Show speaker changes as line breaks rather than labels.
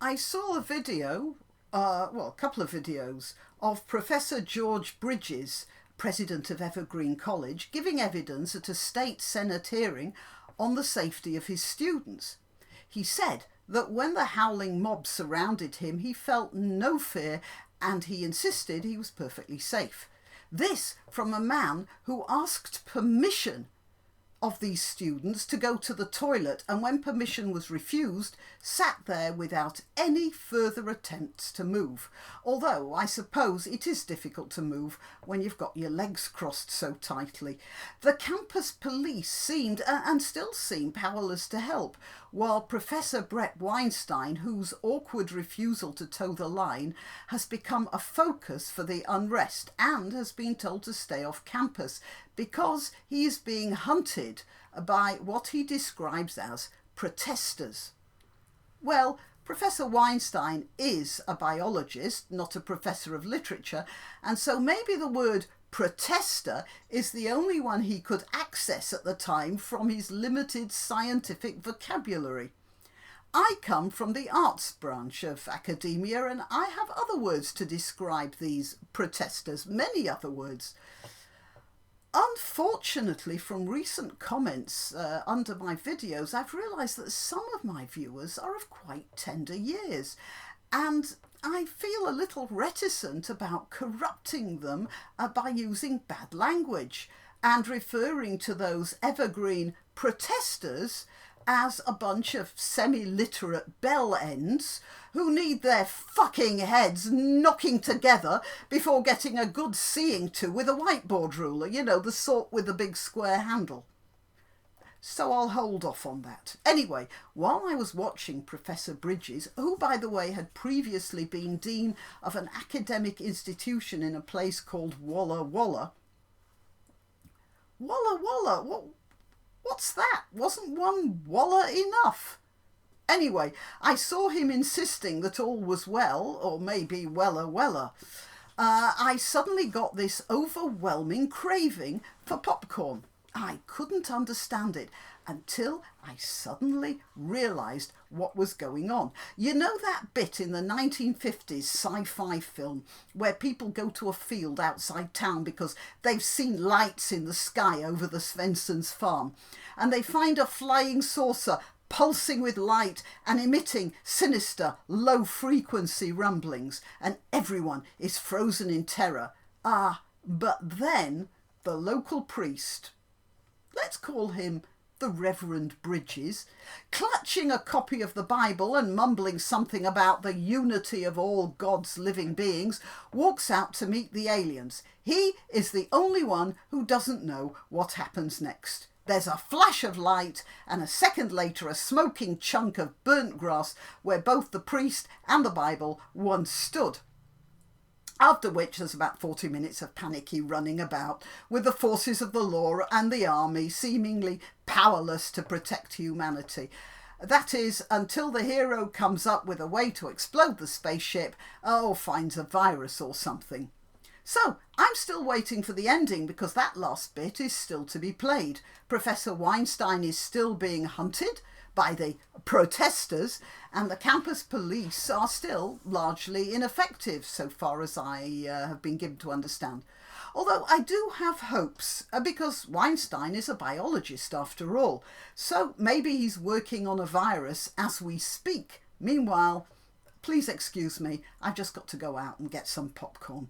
I saw a video, a couple of videos, of Professor George Bridges, president of Evergreen College, giving evidence at a state senate hearing on the safety of his students. He said that when the howling mob surrounded him, he felt no fear and he insisted he was perfectly safe. This from a man who asked permission of these students to go to the toilet, and when permission was refused, sat there without any further attempts to move. Although I suppose it is difficult to move when you've got your legs crossed so tightly. The campus police seemed, and still seem, powerless to help, while Professor Brett Weinstein, whose awkward refusal to toe the line has become a focus for the unrest and has been told to stay off campus because he is being hunted by what he describes as protesters. Well, Professor Weinstein is a biologist, not a professor of literature, and so maybe the word protester is the only one he could access at the time from his limited scientific vocabulary. I come from the arts branch of academia, and I have other words to describe these protesters, many other words. Unfortunately, from recent comments under my videos, I've realised that some of my viewers are of quite tender years, and I feel a little reticent about corrupting them by using bad language and referring to those evergreen protesters as a bunch of semi-literate bell ends who need their fucking heads knocking together before getting a good seeing to with a whiteboard ruler, you know, the sort with the big square handle. So I'll hold off on that. Anyway, while I was watching Professor Bridges, who by the way had previously been dean of an academic institution in a place called Walla Walla. Walla Walla? What's that? Wasn't one Walla enough? Anyway, I saw him insisting that all was well, or maybe Wella. I suddenly got this overwhelming craving for popcorn. I couldn't understand it until I suddenly realised what was going on. You know that bit in the 1950s sci-fi film where people go to a field outside town because they've seen lights in the sky over the Svensson's farm, and they find a flying saucer pulsing with light and emitting sinister, low-frequency rumblings, and everyone is frozen in terror. But then the local priest, let's call him the Reverend Bridges, clutching a copy of the Bible and mumbling something about the unity of all God's living beings, walks out to meet the aliens. He is the only one who doesn't know what happens next. There's a flash of light, and a second later a smoking chunk of burnt grass where both the priest and the Bible once stood. After which there's about 40 minutes of panicky running about, with the forces of the law and the army seemingly powerless to protect humanity. That is, until the hero comes up with a way to explode the spaceship, or finds a virus or something. So, I'm still waiting for the ending because that last bit is still to be played. Professor Weinstein is still being hunted by the protesters, and the campus police are still largely ineffective, so far as I have been given to understand. Although I do have hopes, because Weinstein is a biologist after all, so maybe he's working on a virus as we speak. Meanwhile, please excuse me, I've just got to go out and get some popcorn.